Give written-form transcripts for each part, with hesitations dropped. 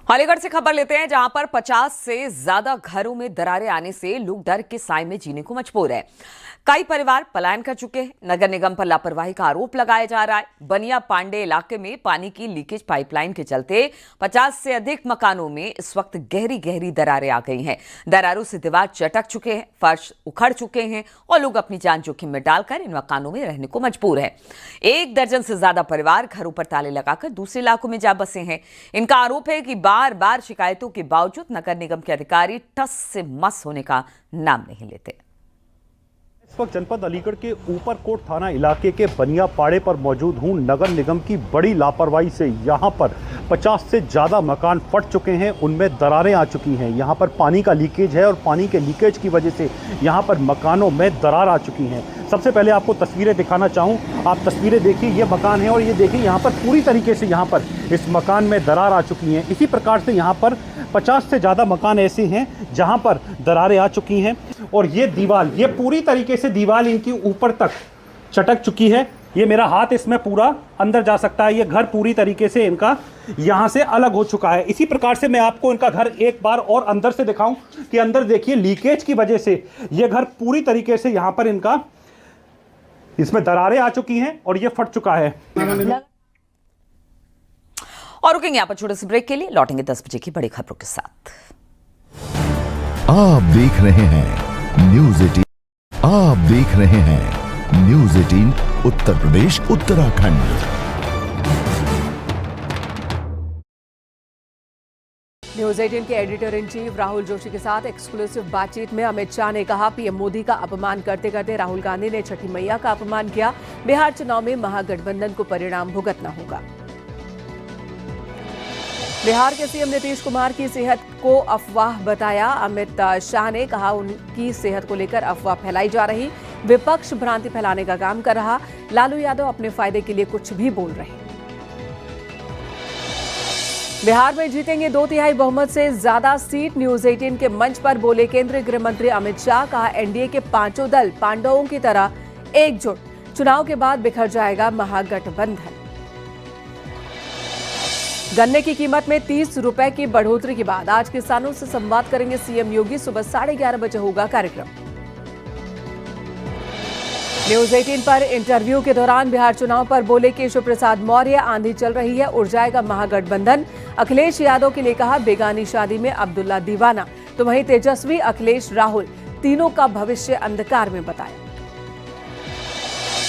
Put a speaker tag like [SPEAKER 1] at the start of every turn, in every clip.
[SPEAKER 1] अलीगढ़ से खबर लेते हैं, जहां पर 50 से ज्यादा घरों में दरारें आने से लोग डर के साए में जीने को मजबूर है। कई परिवार पलायन कर चुके हैं। नगर निगम पर लापरवाही का आरोप लगाया जा रहा है। बनिया पांडे इलाके में पानी की लीकेज पाइपलाइन के चलते 50 से अधिक मकानों में इस वक्त गहरी गहरी दरारें आ गई हैं। दरारों से दीवार चटक चुके हैं, फर्श उखड़ चुके हैं और लोग अपनी जान जोखिम में डालकर इन मकानों में रहने को मजबूर है। 1 दर्जन से ज्यादा परिवार घरों पर ताले लगाकर दूसरे इलाकों में जा बसे हैं। इनका आरोप है कि बार बार शिकायतों के बावजूद नगर निगम के अधिकारी टस से मस होने का नाम नहीं लेते।
[SPEAKER 2] इस वक्त जनपद अलीगढ़ के ऊपरकोट थाना इलाके के बनिया पाड़े पर मौजूद हूं। नगर निगम की बड़ी लापरवाही से यहां पर 50 से ज़्यादा मकान फट चुके हैं, उनमें दरारें आ चुकी हैं। यहां पर पानी का लीकेज है और पानी के लीकेज की वजह से यहां पर मकानों में दरार आ चुकी हैं। सबसे पहले आपको तस्वीरें दिखाना चाहूँ, आप तस्वीरें देखिए, ये मकान है और ये देखिए यहाँ पर पूरी तरीके से यहाँ पर इस मकान में दरार आ चुकी हैं। इसी प्रकार से यहाँ पर 50 से ज़्यादा मकान ऐसे हैं जहाँ पर दरारें आ चुकी हैं और ये दीवार, ये पूरी तरीके से दीवार इनकी ऊपर तक चटक चुकी है। ये मेरा हाथ इसमें पूरा अंदर जा सकता है। ये घर पूरी तरीके से इनका यहाँ से अलग हो चुका है। इसी प्रकार से मैं आपको इनका घर एक बार और अंदर से दिखाऊं कि अंदर देखिए लीकेज की वजह से ये घर पूरी तरीके से यहाँ पर इनका इसमें दरारें आ चुकी हैं और ये फट चुका है।
[SPEAKER 1] और रुकेंगे यहाँ पर छोटे से ब्रेक के लिए, लौटेंगे 10 बजे की बड़ी खबरों के साथ।
[SPEAKER 3] आप देख रहे हैं न्यूज़ 18। आप देख रहे हैं न्यूज़ 18 उत्तर प्रदेश उत्तराखंड।
[SPEAKER 4] न्यूज़ 18 के editor in chief Rahul Joshi के साथ एक्सक्लूसिव बातचीत में अमित शाह ने कहा, पीएम मोदी का अपमान करते करते राहुल गांधी ने छठी मैया का अपमान किया। बिहार चुनाव में महागठबंधन को परिणाम भुगतना होगा। बिहार के सीएम नीतीश कुमार की सेहत को अफवाह बताया। अमित शाह ने कहा, उनकी सेहत को लेकर अफवाह फैलाई जा रही, विपक्ष भ्रांति फैलाने का काम कर रहा। लालू यादव अपने फायदे के लिए कुछ भी बोल रहे। बिहार में जीतेंगे 2/3 बहुमत से ज्यादा सीट, न्यूज़ 18 के मंच पर बोले केंद्रीय गृह मंत्री अमित शाह। कहा, एनडीए के पांचों दल पांडवों की तरह एकजुट, चुनाव के बाद बिखर जाएगा महागठबंधन। गन्ने की कीमत में 30 रुपए की बढ़ोतरी के बाद आज किसानों से संवाद करेंगे सीएम योगी। सुबह 11:30 बजे होगा कार्यक्रम। न्यूज़ 18 पर इंटरव्यू के दौरान बिहार चुनाव पर बोले केशव प्रसाद मौर्य, आंधी चल रही है, उड़ जाएगा महागठबंधन। अखिलेश यादव के लिए कहा, बेगानी शादी में अब्दुल्ला दीवाना। तो वहीं तेजस्वी, अखिलेश, राहुल तीनों का भविष्य अंधकार में बताया।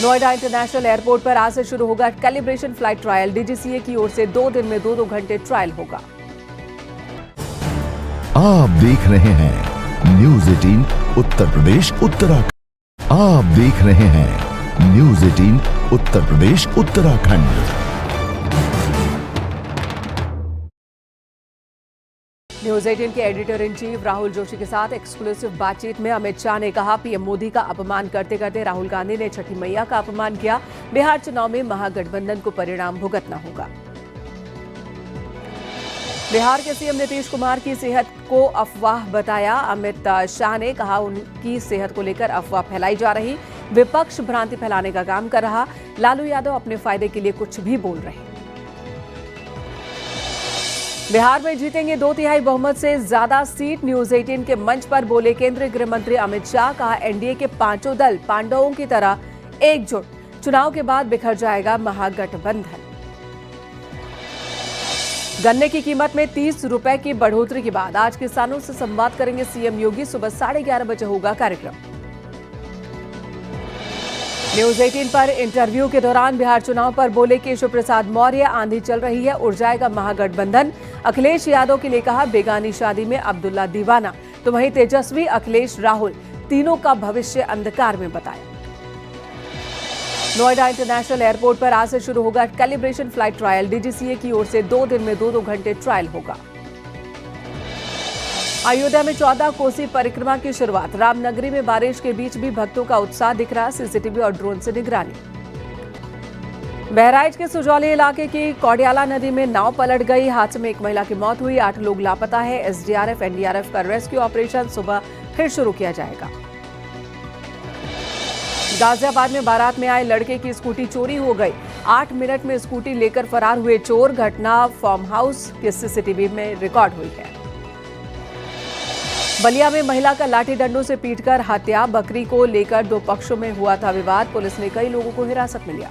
[SPEAKER 4] नोएडा इंटरनेशनल एयरपोर्ट पर आज से शुरू होगा कैलिब्रेशन फ्लाइट ट्रायल। डीजीसीए की ओर से 2 दिन में 2-2 घंटे ट्रायल होगा।
[SPEAKER 3] आप देख रहे हैं न्यूज़ 18 उत्तर प्रदेश उत्तराखंड। आप देख रहे हैं न्यूज़ 18 उत्तर प्रदेश उत्तराखंड।
[SPEAKER 4] न्यूज़ 18 के editor in chief Rahul Joshi के साथ एक्सक्लूसिव बातचीत में अमित शाह ने कहा, पीएम मोदी का अपमान करते करते राहुल गांधी ने छठी मैया का अपमान किया। बिहार चुनाव में महागठबंधन को परिणाम भुगतना होगा। बिहार के सीएम नीतीश कुमार की सेहत को अफवाह बताया। अमित शाह ने कहा, उनकी सेहत को लेकर अफवाह फैलाई जा रही, विपक्ष भ्रांति फैलाने का काम कर रहा। लालू यादव अपने फायदे के लिए कुछ भी बोल रहे। बिहार में जीतेंगे 2/3 बहुमत से ज्यादा सीट, न्यूज़ 18 के मंच पर बोले केंद्रीय गृह मंत्री अमित शाह। कहा, एनडीए के पांचों दल पांडवों की तरह एकजुट, चुनाव के बाद बिखर जाएगा महागठबंधन। गन्ने की कीमत में 30 रुपए की बढ़ोतरी के बाद आज किसानों से संवाद करेंगे सीएम योगी। सुबह 11:30 बजे होगा कार्यक्रम। न्यूज़ 18 पर इंटरव्यू के दौरान बिहार चुनाव पर बोले केशव प्रसाद मौर्य, आंधी चल रही है, उड़ जाएगा महागठबंधन। अखिलेश यादव के लिए कहा, बेगानी शादी में अब्दुल्ला दीवाना। तो वहीं तेजस्वी, अखिलेश, राहुल तीनों का भविष्य अंधकार में बताया। नोएडा इंटरनेशनल एयरपोर्ट पर आज से शुरू होगा कैलिब्रेशन फ्लाइट ट्रायल। डीजीसीए की ओर से 2 दिन में 2-2 घंटे ट्रायल होगा। अयोध्या में 14 कोसी परिक्रमा की शुरुआत। रामनगरी में बारिश के बीच भी भक्तों का उत्साह दिख रहा। सीसीटीवी और ड्रोन से निगरानी। बहराइच के सुजौली इलाके की कौडियाला नदी में नाव पलट गई। हादसे में एक महिला की मौत हुई, 8 लोग लापता है। एसडीआरएफ, एनडीआरएफ का रेस्क्यू ऑपरेशन सुबह फिर शुरू किया जाएगा। गाजियाबाद में बारात में आए लड़के की स्कूटी चोरी हो गई। 8 मिनट में स्कूटी लेकर फरार हुए चोर। घटना फार्म हाउस के सीसीटीवी में रिकॉर्ड हुई है। बलिया में महिला का लाठी डंडों से पीटकर हत्या। बकरी को लेकर दो पक्षों में हुआ था विवाद। पुलिस ने कई लोगों को हिरासत में लिया।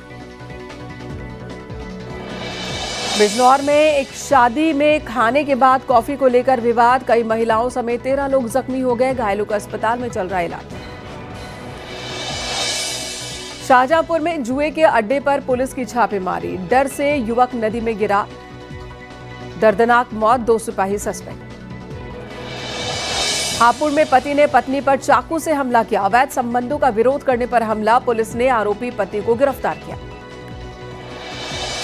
[SPEAKER 4] बिजनौर में एक शादी में खाने के बाद कॉफी को लेकर विवाद। कई महिलाओं समेत 13 लोग जख्मी हो गए। घायलों का अस्पताल में चल रहा इलाज। शाहजहांपुर में जुए के अड्डे पर पुलिस की छापेमारी। डर से युवक नदी में गिरा। दर्दनाक मौत। 2 सिपाही सस्पेंड। हापुड़ में पति ने पत्नी पर चाकू से हमला किया। अवैध संबंधों का विरोध करने पर हमला। पुलिस ने आरोपी पति को गिरफ्तार किया।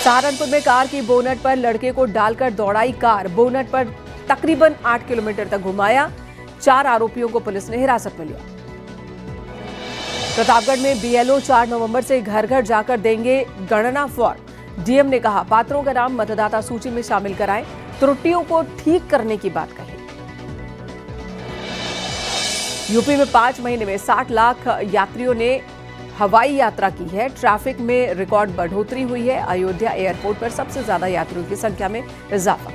[SPEAKER 4] सहारनपुर में कार की बोनट पर लड़के को डालकर दौड़ाई कार। बोनट पर तकरीबन 8 किलोमीटर तक घुमाया। 4 आरोपियों को पुलिस ने हिरासत में लिया। प्रतापगढ़ में बीएलओ 4 नवंबर से घर घर जाकर देंगे गणना फॉर्म। डीएम ने कहा पात्रों का नाम मतदाता सूची में शामिल कराएं। त्रुटियों को ठीक करने की बात कही। यूपी में 5 महीने में 60 लाख यात्रियों ने हवाई यात्रा की है। ट्रैफिक में रिकॉर्ड बढ़ोतरी हुई है। अयोध्या एयरपोर्ट पर सबसे ज्यादा यात्रियों की संख्या में इजाफा।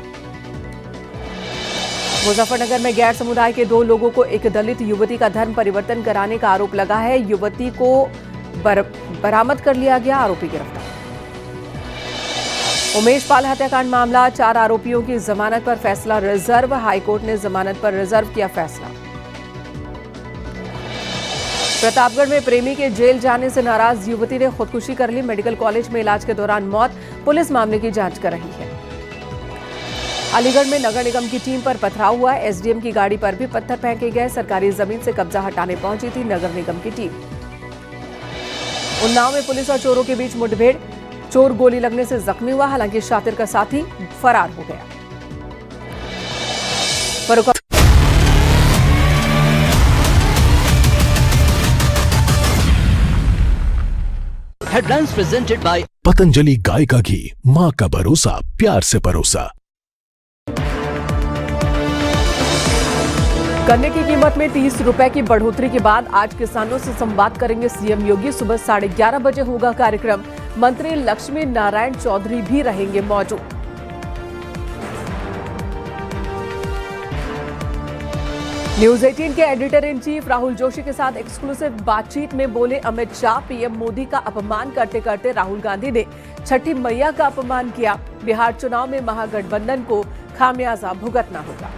[SPEAKER 4] मुजफ्फरनगर में गैर समुदाय के 2 लोगों को एक दलित युवती का धर्म परिवर्तन कराने का आरोप लगा है। युवती को बरामद कर लिया गया। आरोपी गिरफ्तार। उमेश पाल हत्याकांड मामला। 4 आरोपियों की जमानत पर फैसला रिजर्व। हाईकोर्ट ने जमानत पर रिजर्व किया फैसला। प्रतापगढ़ में प्रेमी के जेल जाने से नाराज युवती ने खुदकुशी कर ली। मेडिकल कॉलेज में इलाज के दौरान मौत। पुलिस मामले की जांच कर रही है। अलीगढ़ में नगर निगम की टीम पर पथराव हुआ। एसडीएम की गाड़ी पर भी पत्थर फेंके गए। सरकारी जमीन से कब्जा हटाने पहुंची थी नगर निगम की टीम। उन्नाव में पुलिस और चोरों के बीच मुठभेड़। चोर गोली लगने से जख्मी हुआ। हालांकि शातिर का साथी फरार हो गया।
[SPEAKER 5] Headlines presented by
[SPEAKER 3] पतंजलि गाय का घी, माँ का भरोसा, प्यार से परोसा।
[SPEAKER 4] गन्ने की कीमत में 30 रुपए की बढ़ोतरी के बाद आज किसानों से संवाद करेंगे सीएम योगी। सुबह 11:30 बजे होगा कार्यक्रम। मंत्री लक्ष्मी नारायण चौधरी भी रहेंगे मौजूद। न्यूज 18 के editor in chief Rahul Joshi के साथ एक्सक्लूसिव बातचीत में बोले अमित शाह। पीएम मोदी का अपमान करते करते राहुल गांधी ने छठी मैया का अपमान किया। बिहार चुनाव में महागठबंधन को खामियाजा भुगतना होगा।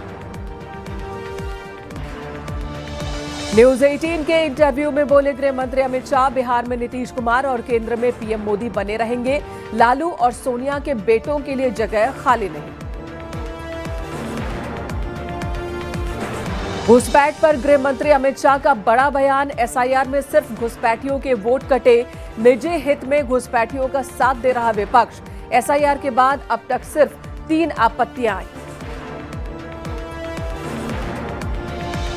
[SPEAKER 4] न्यूज 18 के इंटरव्यू में बोले गृह मंत्री अमित शाह। बिहार में नीतीश कुमार और केंद्र में पीएम मोदी बने रहेंगे। लालू और सोनिया के बेटों के लिए जगह खाली नहीं। घुसपैठ पर गृह मंत्री अमित शाह का बड़ा बयान। एसआईआर में सिर्फ घुसपैठियों के वोट कटे। निजी हित में घुसपैठियों का साथ दे रहा विपक्ष। एसआईआर के बाद अब तक सिर्फ 3 आपत्तियां आई।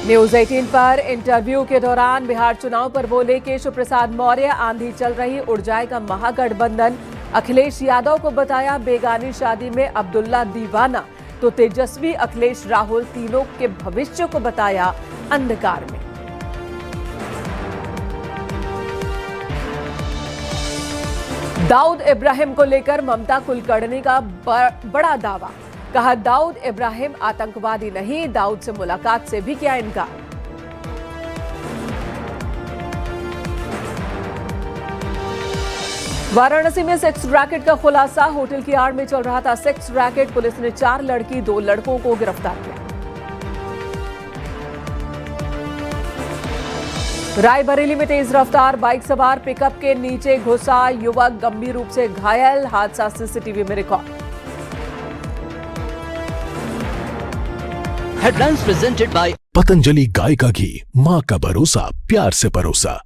[SPEAKER 4] न्यूज 18 पर इंटरव्यू के दौरान बिहार चुनाव पर बोले केशव प्रसाद मौर्य। आंधी चल रही, उड़ जाएगा महागठबंधन। अखिलेश यादव को बताया बेगानी शादी में अब्दुल्ला दीवाना। तो तेजस्वी, अखिलेश, राहुल तीनों के भविष्य को बताया अंधकार में। दाऊद इब्राहिम को लेकर ममता कुलकर्णी का बड़ा दावा। कहा दाऊद इब्राहिम आतंकवादी नहीं। दाऊद से मुलाकात से भी किया इनकार। वाराणसी में सेक्स रैकेट का खुलासा। होटल की आड़ में चल रहा था सेक्स रैकेट। पुलिस ने 4 लड़की 2 लड़कों को गिरफ्तार किया। रायबरेली में तेज रफ्तार बाइक सवार पिकअप के नीचे घुसा। युवक गंभीर रूप से घायल। हादसा सीसीटीवी में record.
[SPEAKER 5] Headlines presented by
[SPEAKER 3] Patanjali गाय का घी, माँ का भरोसा, प्यार से परोसा।